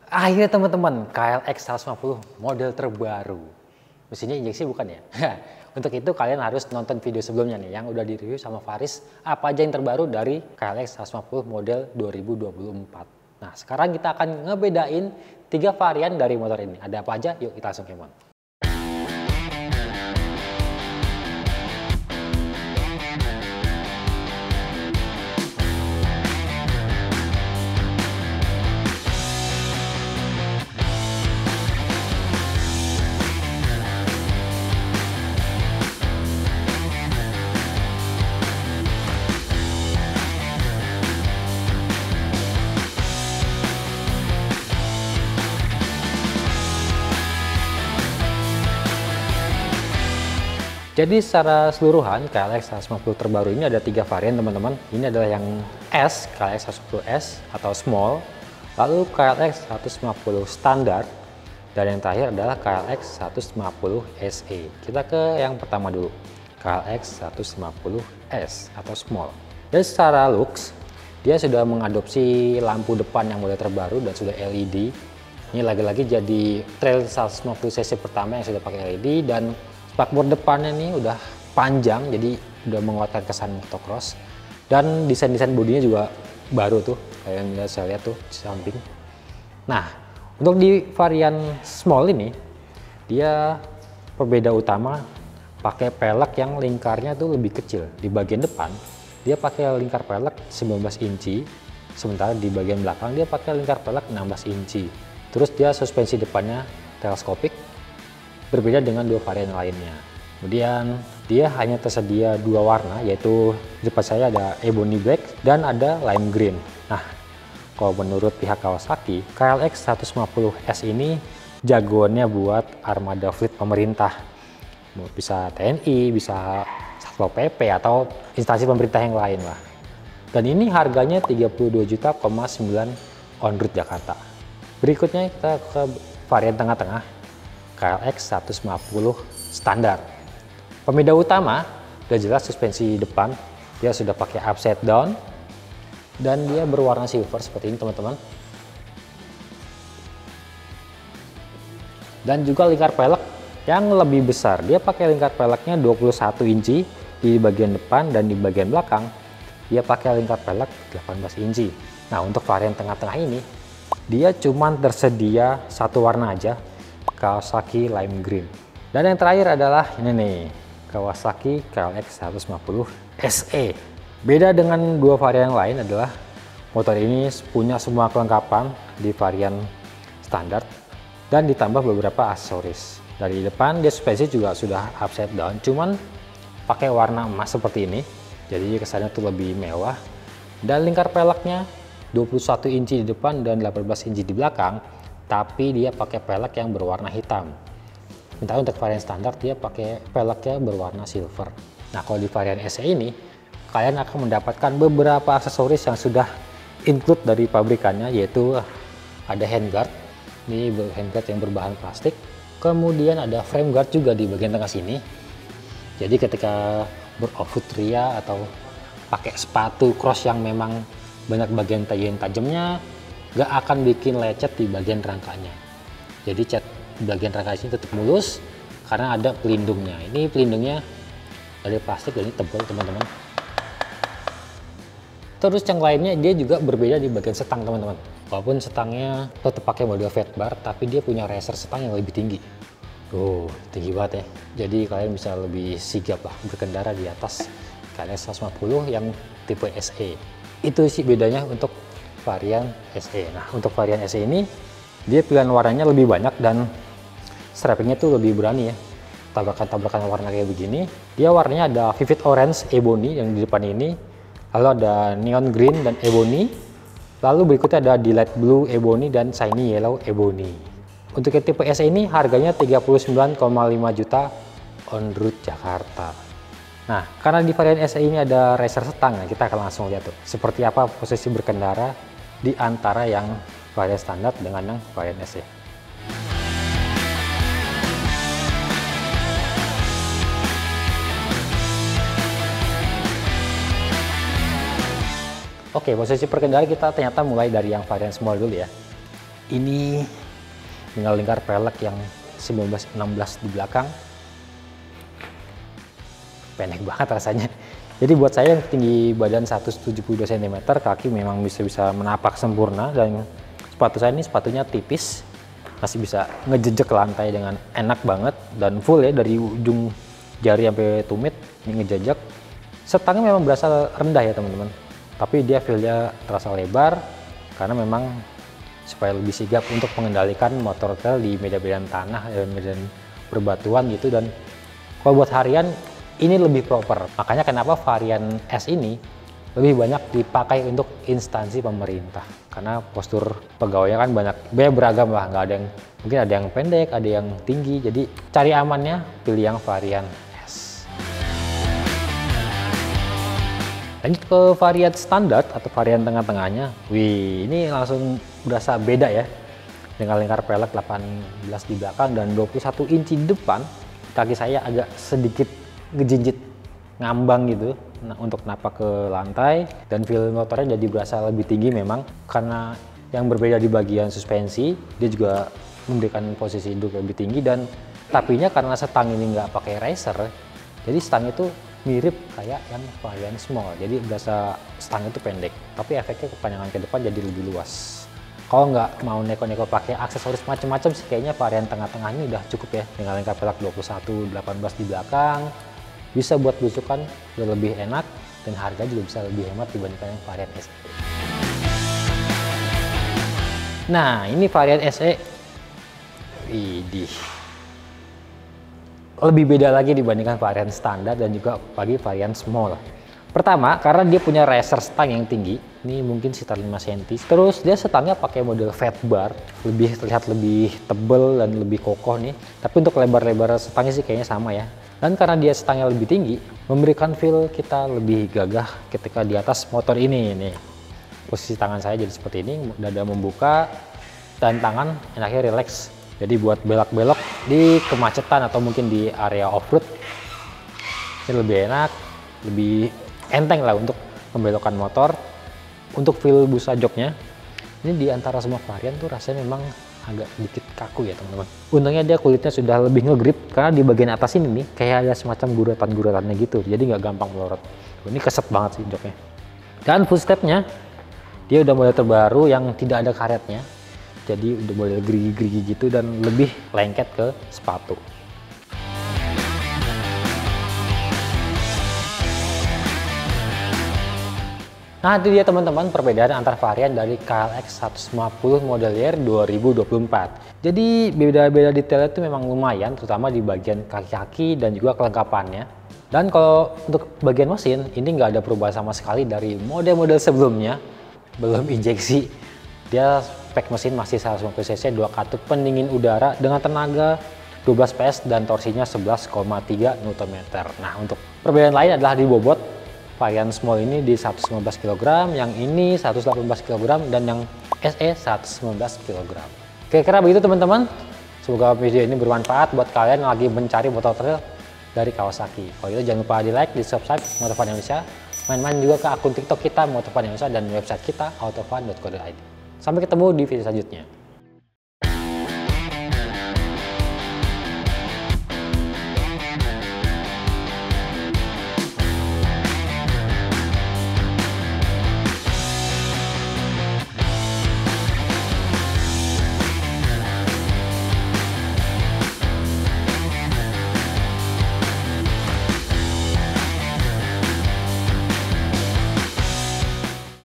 Akhirnya teman-teman, KLX 150 model terbaru. Mesinnya injeksi bukan ya? Untuk itu kalian harus nonton video sebelumnya nih yang udah di-review sama Faris apa aja yang terbaru dari KLX 150 model 2024. Nah, sekarang kita akan ngebedain 3 varian dari motor ini. Ada apa aja? Yuk kita langsung kemon. Jadi secara keseluruhan KLX 150 terbaru ini ada 3 varian teman-teman. Ini adalah yang S, KLX 150S atau small. Lalu KLX 150 standar. Dan yang terakhir adalah KLX 150 SE. Kita ke yang pertama dulu. KLX 150S atau small. Dan secara looks, dia sudah mengadopsi lampu depan yang model terbaru dan sudah LED. Ini lagi-lagi jadi trail 150 cc pertama yang sudah pakai LED, dan spakbor depannya nih udah panjang, jadi udah menguatkan kesan motocross. Dan desain-desain bodinya juga baru tuh, kayak yang saya lihat tuh di samping. Nah, untuk di varian small ini, dia perbeda utama pakai pelek yang lingkarnya tuh lebih kecil. Di bagian depan, dia pakai lingkar pelek 19 inci, sementara di bagian belakang dia pakai lingkar pelek 16 inci. Terus dia suspensi depannya teleskopik, berbeda dengan 2 varian lainnya. Kemudian dia hanya tersedia 2 warna, yaitu di depan saya ada ebony black dan ada lime green. Nah, kalau menurut pihak Kawasaki, KLX 150S ini jagoannya buat armada fleet pemerintah. Bisa TNI, bisa Satpol PP atau instansi pemerintah yang lain lah. Dan ini harganya 32,9 juta on road Jakarta. Berikutnya kita ke varian tengah-tengah, KLX 150 standar. Pembeda utama udah jelas suspensi depan, dia sudah pakai upside down dan dia berwarna silver seperti ini teman-teman. Dan juga lingkar pelek yang lebih besar, dia pakai lingkar peleknya 21 inci di bagian depan, dan di bagian belakang dia pakai lingkar pelek 18 inci. Nah, untuk varian tengah-tengah ini dia cuman tersedia 1 warna aja, Kawasaki lime green. Dan yang terakhir adalah ini nih, Kawasaki KLX 150 SE. Beda dengan 2 varian yang lain adalah motor ini punya semua kelengkapan di varian standar dan ditambah beberapa aksesoris. Dari depan dia suspensi juga sudah upside down, cuman pakai warna emas seperti ini, jadi kesannya tuh lebih mewah. Dan lingkar peleknya 21 inci di depan dan 18 inci di belakang, tapi dia pakai pelek yang berwarna hitam. Sementara untuk varian standar dia pakai peleknya berwarna silver. Nah, kalau di varian SE ini kalian akan mendapatkan beberapa aksesoris yang sudah include dari pabrikannya, yaitu ada handguard. Ini handguard yang berbahan plastik. Kemudian ada frame guard juga di bagian tengah sini. Jadi ketika beroff-road ria atau pakai sepatu cross yang memang banyak bagian tajamnya, gak akan bikin lecet di bagian rangkanya. Jadi cat bagian rangka sini tetap mulus karena ada pelindungnya. Ini pelindungnya dari plastik dan ini tebal teman-teman. Terus yang lainnya dia juga berbeda di bagian setang teman-teman. Walaupun setangnya tetap pakai model fat bar, tapi dia punya racer setang yang lebih tinggi. Tinggi banget ya. Jadi kalian bisa lebih sigap lah berkendara di atas KLX 150 yang tipe SE. Itu sih bedanya untuk varian SE. Nah, untuk varian SE ini dia pilihan warnanya lebih banyak dan strappingnya tuh lebih berani ya. Tabrakan-tabrakan warna kayak begini. Dia warnanya ada vivid orange ebony yang di depan ini, lalu ada neon green dan ebony, lalu berikutnya ada light blue ebony dan shiny yellow ebony. Untuk yang tipe SE ini harganya 39,5 juta on road Jakarta. Nah, karena di varian SE ini ada racer setang, kita akan langsung lihat tuh seperti apa posisi berkendara di antara yang varian standar dengan yang varian SE. Oke, posisi berkendara kita ternyata mulai dari yang varian small dulu ya. Ini tinggal lingkar pelek yang 1916 di belakang. Pendek banget rasanya. Jadi buat saya yang tinggi badan 172 cm, kaki memang bisa menapak sempurna, dan sepatu saya ini sepatunya tipis, masih bisa ngejejek lantai dengan enak banget dan full ya, dari ujung jari sampai tumit ini ngejejek. Setangnya memang berasa rendah ya teman-teman, tapi dia feel-nya terasa lebar karena memang supaya lebih sigap untuk mengendalikan motor trail di medan-medan tanah, medan berbatuan gitu. Dan kalau buat harian ini lebih proper, makanya kenapa varian S ini lebih banyak dipakai untuk instansi pemerintah, karena postur pegawainya kan banyak beragam lah, nggak ada yang, mungkin ada yang pendek, ada yang tinggi, jadi cari amannya pilih yang varian S. Lanjut ke varian standar atau varian tengah-tengahnya. Wih, ini langsung berasa beda ya, dengan lingkar pelek 18 di belakang dan 21 inci di depan. Kaki saya agak sedikit ngejinjit ngambang gitu untuk napak ke lantai, dan feel motornya jadi berasa lebih tinggi memang karena yang berbeda di bagian suspensi. Dia juga memberikan posisi duduk lebih tinggi, dan tapinya karena stang ini nggak pakai racer, jadi stang itu mirip kayak yang varian small, jadi berasa stang itu pendek tapi efeknya kepanjangan ke depan jadi lebih luas. Kalau nggak mau neko-neko pakai aksesoris macam-macam sih, kayaknya varian tengah-tengah ini udah cukup ya, dengan lingkar pelek 21 18 di belakang. Bisa buat belusukan lebih enak, dan harga juga bisa lebih hemat dibandingkan yang varian SE. Nah, ini varian SE. Widih, lebih beda lagi dibandingkan varian standar dan juga bagi varian small. Pertama, karena dia punya racer stang yang tinggi, ini mungkin sekitar 5 cm. Terus dia stangnya pakai model fat bar, terlihat lebih tebal dan lebih kokoh nih. Tapi untuk lebar-lebar stangnya sih kayaknya sama ya. Dan karena dia stangnya lebih tinggi, memberikan feel kita lebih gagah ketika di atas motor ini nih. Posisi tangan saya jadi seperti ini, dada membuka, dan tangan enaknya relax. Jadi buat belok-belok di kemacetan atau mungkin di area off-road, ini lebih enak, lebih enteng lah untuk membelokkan motor. Untuk feel busa joknya, ini di antara semua varian tuh rasanya memang agak sedikit kaku ya teman-teman. Untungnya dia kulitnya sudah lebih ngegrip, karena di bagian atas ini nih kayak ada semacam guratan-guratannya gitu, jadi nggak gampang melorot. Ini keset banget sih joknya. Dan footstepnya dia udah model terbaru yang tidak ada karetnya, jadi udah model gerigi-gerigi gitu dan lebih lengket ke sepatu. Nah, itu dia teman-teman perbedaan antar varian dari KLX 150 model year 2024. Jadi beda-beda detailnya itu memang lumayan, terutama di bagian kaki-kaki dan juga kelengkapannya. Dan kalau untuk bagian mesin, ini nggak ada perubahan sama sekali dari model-model sebelumnya. Belum injeksi, dia spek mesin masih 150 cc, 2 katup pendingin udara dengan tenaga 12 PS dan torsinya 11,3 Nm. Nah, untuk perbedaan lain adalah di bobot. Varian small ini di 115 kg, yang ini 118 kg, dan yang SE 119 kg. Kira-kira begitu teman-teman. Semoga video ini bermanfaat buat kalian yang lagi mencari motor trail dari Kawasaki. Kalau gitu jangan lupa di like, di subscribe Motovun Indonesia. Main-main juga ke akun TikTok kita Motovun Indonesia dan website kita autofun.co.id. Sampai ketemu di video selanjutnya.